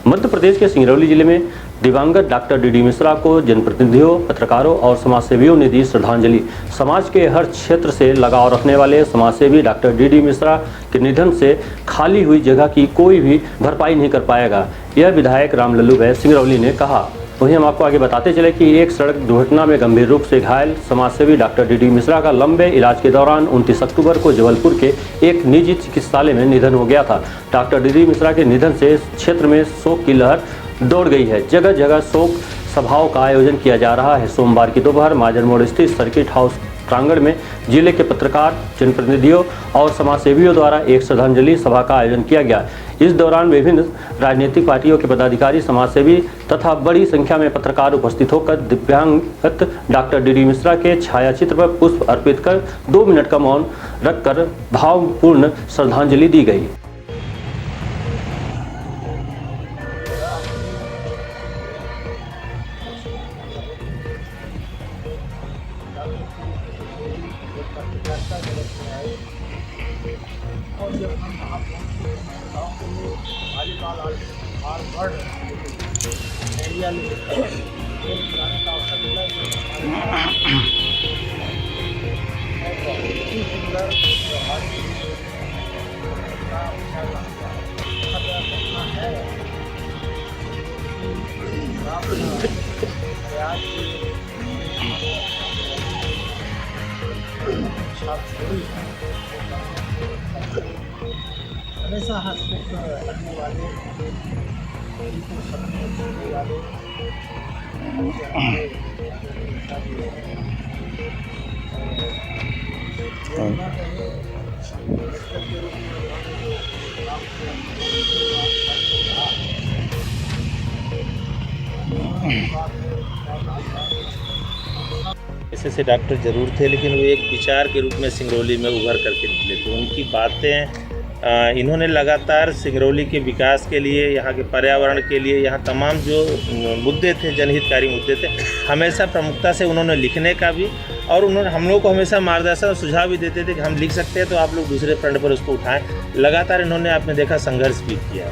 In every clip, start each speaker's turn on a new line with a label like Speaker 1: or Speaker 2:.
Speaker 1: मध्य प्रदेश के सिंगरौली जिले में दिवंगत डॉक्टर डी मिश्रा को जनप्रतिनिधियों, पत्रकारों और समाजसेवियों ने दी श्रद्धांजलि। समाज के हर क्षेत्र से लगाव रखने वाले समाजसेवी डॉक्टर डी मिश्रा के निधन से खाली हुई जगह की कोई भी भरपाई नहीं कर पाएगा, यह विधायक रामलल्लू भाई सिंगरौली ने कहा। वहीं हम आपको आगे बताते चले कि एक सड़क दुर्घटना में गंभीर रूप से घायल समाजसेवी डॉक्टर डी मिश्रा का लंबे इलाज के दौरान 29 अक्टूबर को जबलपुर के एक निजी चिकित्सालय में निधन हो गया था। डॉक्टर डी मिश्रा के निधन से क्षेत्र में शोक की लहर दौड़ गई है। जगह जगह शोक सभाओं का आयोजन किया जा रहा है। सोमवार की दोपहर माजर मोड़ स्थित सर्किट हाउस प्रांगण में जिले के पत्रकार, जनप्रतिनिधियों और समाजसेवियों द्वारा एक श्रद्धांजलि सभा का आयोजन किया गया। इस दौरान विभिन्न राजनीतिक पार्टियों के पदाधिकारी, समाजसेवी तथा बड़ी संख्या में पत्रकार उपस्थित होकर दिव्यांगत डॉक्टर डी मिश्रा के छायाचित्र पर पुष्प अर्पित कर 2 मिनट का मौन रखकर भावपूर्ण श्रद्धांजलि दी गई।
Speaker 2: और जब हम वहाँ पहुँचे गाँव के लिए वॉलीबॉल और बर्ड एरिया में खेल खिलाने का अवसर मिला इतनी सुंदर हमारी हमेशा हंसमुख रहने वाले, उनको सपने देने वाले
Speaker 3: ऐसे डॉक्टर जरूर थे, लेकिन वो एक विचार के रूप में सिंगरौली में उभर करके निकले थे। उनकी बातें इन्होंने लगातार सिंगरौली के विकास के लिए, यहाँ के पर्यावरण के लिए, यहाँ तमाम जो मुद्दे थे, जनहितकारी मुद्दे थे, हमेशा प्रमुखता से उन्होंने लिखने का भी, और उन्होंने हम लोगों को हमेशा मार्गदर्शन और सुझाव भी देते थे कि हम लिख सकते हैं तो आप लोग दूसरे फ्रंट पर उसको उठाएं। लगातार इन्होंने, आपने देखा, संघर्ष भी किया।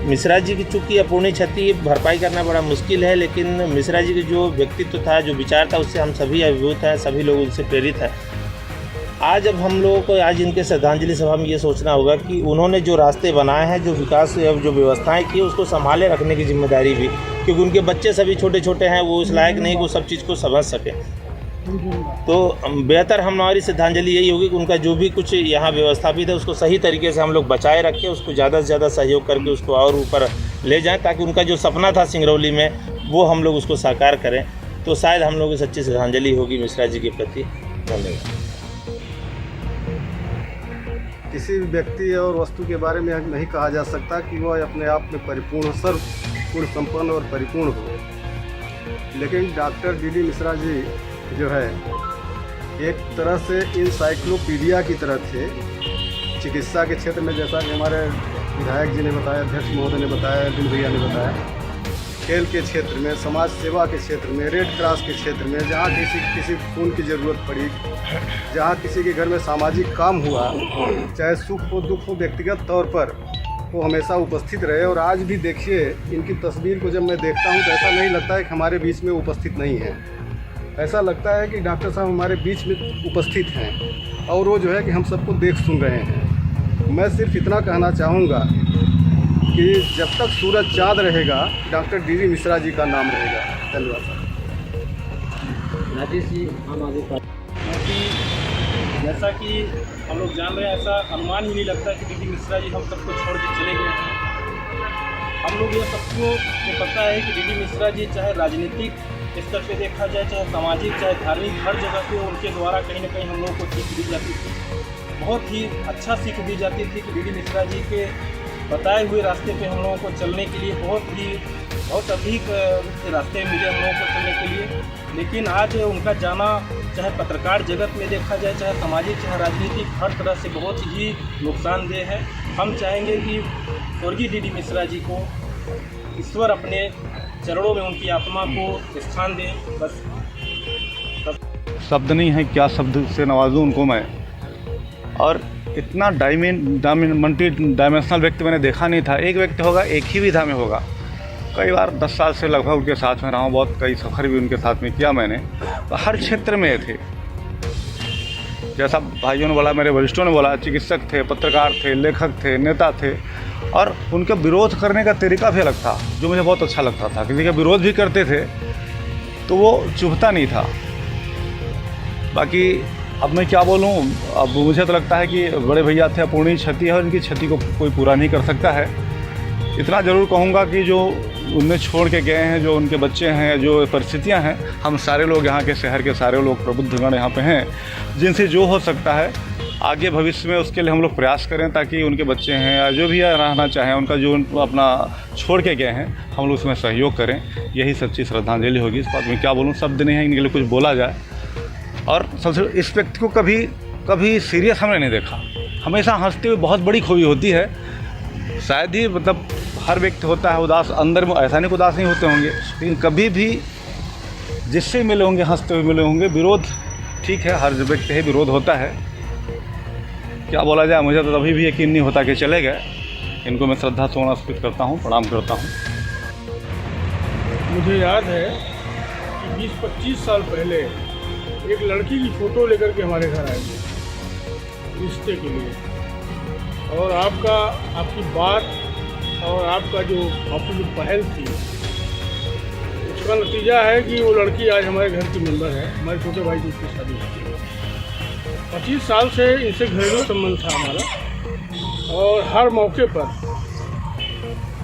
Speaker 3: मिश्रा जी की चूँकि अपूर्णी क्षति भरपाई करना बड़ा मुश्किल है, लेकिन मिश्रा जी के जो व्यक्तित्व था, जो विचार था, उससे हम सभी अभिभूत हैं, सभी लोग उनसे प्रेरित हैं। आज अब हम लोगों को आज इनके श्रद्धांजलि सभा में ये सोचना होगा कि उन्होंने जो रास्ते बनाए हैं, जो विकास, जो व्यवस्थाएं की, उसको संभाले रखने की जिम्मेदारी भी, क्योंकि उनके बच्चे सभी छोटे छोटे हैं, वो इस लायक नहीं कि वो सब चीज़ को समझ सकें। तो बेहतर हमारी श्रद्धांजलि यही होगी कि उनका जो भी कुछ यहाँ व्यवस्थापित है उसको सही तरीके से हम लोग बचाए रखें, उसको ज़्यादा से ज़्यादा सहयोग करके उसको और ऊपर ले जाएं, ताकि उनका जो सपना था सिंगरौली में, वो हम लोग उसको साकार करें। तो शायद हम लोग की सच्ची श्रद्धांजलि होगी मिश्रा जी के प्रति। धन्यवाद।
Speaker 4: किसी भी व्यक्ति और वस्तु के बारे में नहीं कहा जा सकता कि वह अपने आप में परिपूर्ण, सर्वपूर्ण, संपन्न और परिपूर्ण हो, लेकिन डॉक्टर डी मिश्रा जी जो है एक तरह से इंसाइक्लोपीडिया की तरह थे चिकित्सा के क्षेत्र में। जैसा कि हमारे विधायक जी ने बताया, अध्यक्ष महोदय ने बताया, दिल भैया ने बताया, खेल के क्षेत्र में, समाज सेवा के क्षेत्र में, रेड क्रॉस के क्षेत्र में, जहाँ किसी खून की ज़रूरत पड़ी, जहाँ किसी के घर में सामाजिक काम हुआ, चाहे सुख हो दुख हो, व्यक्तिगत तौर पर वो हमेशा उपस्थित रहे। और आज भी देखिए, इनकी तस्वीर को जब मैं देखता हूँ तो ऐसा नहीं लगता है कि हमारे बीच में उपस्थित नहीं है, ऐसा लगता है कि डॉक्टर साहब हमारे बीच में उपस्थित हैं और वो जो है कि हम सबको देख सुन रहे हैं। मैं सिर्फ इतना कहना चाहूँगा कि जब तक सूरज चाँद रहेगा, डॉक्टर डी मिश्रा जी का नाम रहेगा। धन्यवाद सर।
Speaker 2: राजेश जी, हम आगे जैसा कि हम लोग जान रहे हैं, ऐसा अनुमान ही नहीं लगता कि डी मिश्रा जी हम सबको छोड़ के चले गए हैं। हम लोग ये सबको पता है कि डी मिश्रा जी चाहे राजनीतिक स्तर पे देखा जाए, चाहे सामाजिक, चाहे धार्मिक, हर जगह पे उनके द्वारा कहीं ना कहीं हम लोगों को सीख दी जाती थी। बहुत ही अच्छा सीख दी जाती थी कि डी मिश्रा जी के बताए हुए रास्ते पे हम लोगों को चलने के लिए बहुत अधिक रास्ते मिले हम लोगों को चलने के लिए। लेकिन आज उनका जाना, चाहे पत्रकार जगत में देखा जाए, चाहे सामाजिक, चाहे राजनीतिक, हर तरह से बहुत ही नुकसानदेह है। हम चाहेंगे कि स्वर्गीय डी मिश्रा जी को ईश्वर अपने चरणों में उनकी आत्मा को स्थान दें। बस
Speaker 5: शब्द नहीं है, क्या शब्द से नवाजूं उनको मैं। और इतना मल्टी डायमेंशनल व्यक्ति मैंने देखा नहीं था। एक व्यक्ति होगा, एक ही विधा में होगा। कई बार 10 साल से लगभग उनके साथ में रहा हूँ, बहुत कई सफ़र भी उनके साथ में किया मैंने। तो हर क्षेत्र में थे, जैसा भाइयों ने बोला, मेरे वरिष्ठों ने बोला, चिकित्सक थे, पत्रकार थे, लेखक थे, नेता थे, और उनका विरोध करने का तरीका भी अलग था जो मुझे बहुत अच्छा लगता था। किसी का विरोध भी करते थे तो वो चुभता नहीं था। बाकी अब मैं क्या बोलूं, अब मुझे तो लगता है कि बड़े भैया थे, अपूर्णीय क्षति है और इनकी क्षति को कोई पूरा नहीं कर सकता है। इतना ज़रूर कहूँगा कि जो उन्हें छोड़ के गए हैं, जो उनके बच्चे हैं, जो परिस्थितियां हैं, हम सारे लोग यहाँ के शहर के सारे लोग प्रबुद्धगण यहाँ पे हैं, जिनसे जो हो सकता है आगे भविष्य में उसके लिए हम लोग प्रयास करें, ताकि उनके बच्चे हैं या जो भी रहना चाहें, उनका जो अपना छोड़ के गए हैं, हम लोग उसमें सहयोग करें। यही सच्ची श्रद्धांजलि होगी। इस बात में क्या बोलूँ, शब्द नहीं है इनके लिए कुछ बोला जाए। और सबसे इस व्यक्ति को कभी सीरियस हमने नहीं देखा, हमेशा हंसते हुए। बहुत बड़ी खूबी होती है, शायद ही मतलब हर व्यक्ति होता है उदास, अंदर में ऐसा नहीं उदास नहीं होते होंगे, लेकिन कभी भी जिससे मिले होंगे हंसते हुए मिले होंगे। विरोध ठीक है, हर व्यक्ति है, विरोध होता है, क्या बोला जाए। मुझे तो अभी भी यकीन नहीं होता कि चले गए। इनको मैं श्रद्धा सुमन अर्पित करता हूँ, प्रणाम करता हूँ।
Speaker 6: मुझे याद है कि 20-25 साल पहले एक लड़की की फ़ोटो लेकर के हमारे घर आई रिश्ते के लिए, और आपकी बात और आपका आपकी जो पहल थी, उसका नतीजा है कि वो लड़की आज हमारे घर की मेंबर है। हमारे छोटे भाई की उसकी शादी हुई। 25 साल से इनसे घरेलू संबंध था हमारा, और हर मौके पर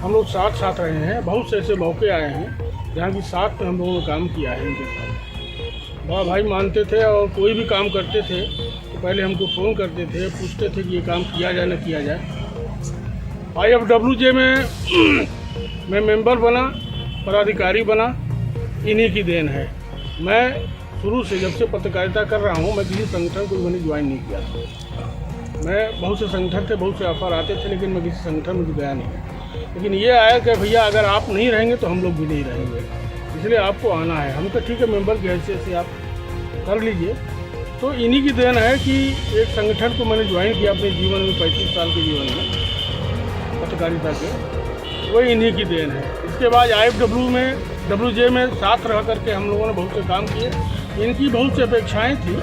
Speaker 6: हम लोग साथ रहे हैं। बहुत से ऐसे मौके आए हैं जहाँ की साथ में हम लोगों ने काम किया है इनके साथ। बड़ा भाई मानते थे, और कोई भी काम करते थे तो पहले हमको फ़ोन करते थे, पूछते थे कि ये काम किया जाए ना किया जाए। IFWJ में मैं मेंबर बना, पदाधिकारी बना, इन्हीं की देन है। मैं शुरू से जब से पत्रकारिता कर रहा हूँ, मैं किसी संगठन को मैंने ज्वाइन नहीं किया था। मैं बहुत से संगठन थे, बहुत से ऑफर आते थे, लेकिन मैं किसी संगठन में गया नहीं। लेकिन ये आया कि भैया अगर आप नहीं रहेंगे तो हम लोग भी नहीं रहेंगे, इसलिए आपको आना है। हम कहा ठीक है, मेंबर की हैसियत से आप कर लीजिए। तो इन्हीं की देन है कि एक संगठन को मैंने ज्वाइन किया अपने जीवन में, 35 साल के जीवन में पत्रकारिता के, वही इन्हीं की देन है। इसके बाद IFWJ में साथ रह करके हम लोगों ने बहुत से काम किए। इनकी बहुत सी अपेक्षाएं थी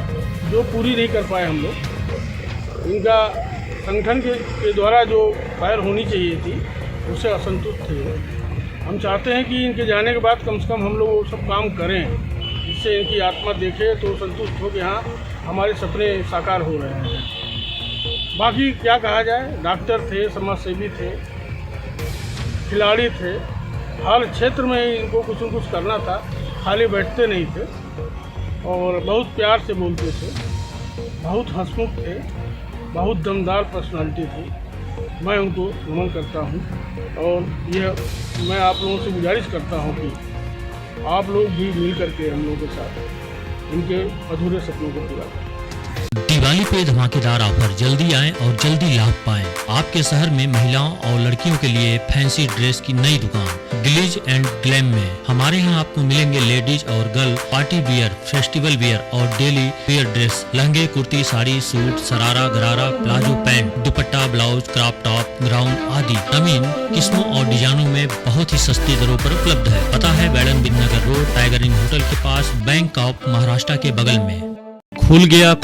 Speaker 6: जो पूरी नहीं कर पाए हम लोग। इनका संगठन के द्वारा जो पहल होनी चाहिए थी उससे असंतुष्ट थे। हम चाहते हैं कि इनके जाने के बाद कम से कम हम लोग वो सब काम करें, जिससे इनकी आत्मा देखे तो संतुष्ट हो कि हाँ हमारे सपने साकार हो रहे हैं। बाकी क्या कहा जाए, डॉक्टर थे, समाजसेवी थे, खिलाड़ी थे, हर क्षेत्र में इनको कुछ न कुछ करना था, खाली बैठते नहीं थे, और बहुत प्यार से बोलते थे, बहुत हंसमुख थे, बहुत दमदार पर्सनालिटी थी। मैं उनको नमन करता हूँ, और यह मैं आप लोगों से गुजारिश करता हूँ कि आप लोग भी मिल करके हम लोगों के साथ इनके अधूरे सपनों को पूरा करें।
Speaker 7: दिवाली पे धमाकेदार ऑफर, जल्दी आएं और जल्दी लाभ पाएं। आपके शहर में महिलाओं और लड़कियों के लिए फैंसी ड्रेस की नई दुकान ग्लिज एंड ग्लैम में। हमारे यहाँ आपको मिलेंगे लेडीज और girl party wear, festival wear और डेली वियर ड्रेस, लहंगे, कुर्ती, साड़ी, सूट, सरारा, गरारा, प्लाजो, पैंट, दुपट्टा, ब्लाउज, क्रॉप टॉप, ग्राउन आदि नवीन किस्मों और डिजाइनों में बहुत ही सस्ती दरों पर उपलब्ध है। पता है बैडन Bijnagar road, tiger inn hotel के पास, बैंक ऑफ महाराष्ट्र के बगल में। खुल गया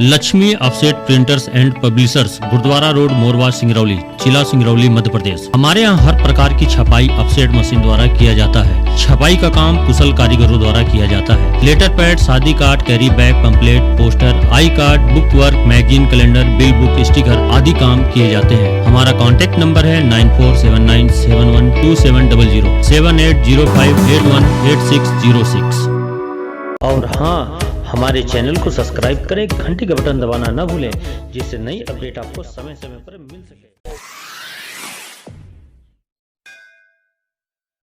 Speaker 7: Lakshmi offset printers and publishers, Gurudwara road, Morwa, Singrauli, जिला सिंगरौली, मध्य प्रदेश। हमारे यहाँ हर प्रकार की छपाई ऑफसेट मशीन द्वारा किया जाता है। छपाई का काम कुशल कारीगरों द्वारा किया जाता है। लेटर पैड, शादी card, carry bag, pamphlet, poster, I card, book work, magazine, calendar, bill book, sticker आदि काम किए जाते हैं। हमारा कॉन्टेक्ट नंबर है 9479712700 7805818606।
Speaker 1: और हाँ, हमारे चैनल को सब्सक्राइब करें, घंटी का बटन दबाना न भूलें, जिससे नई अपडेट आपको समय समय पर मिल सके।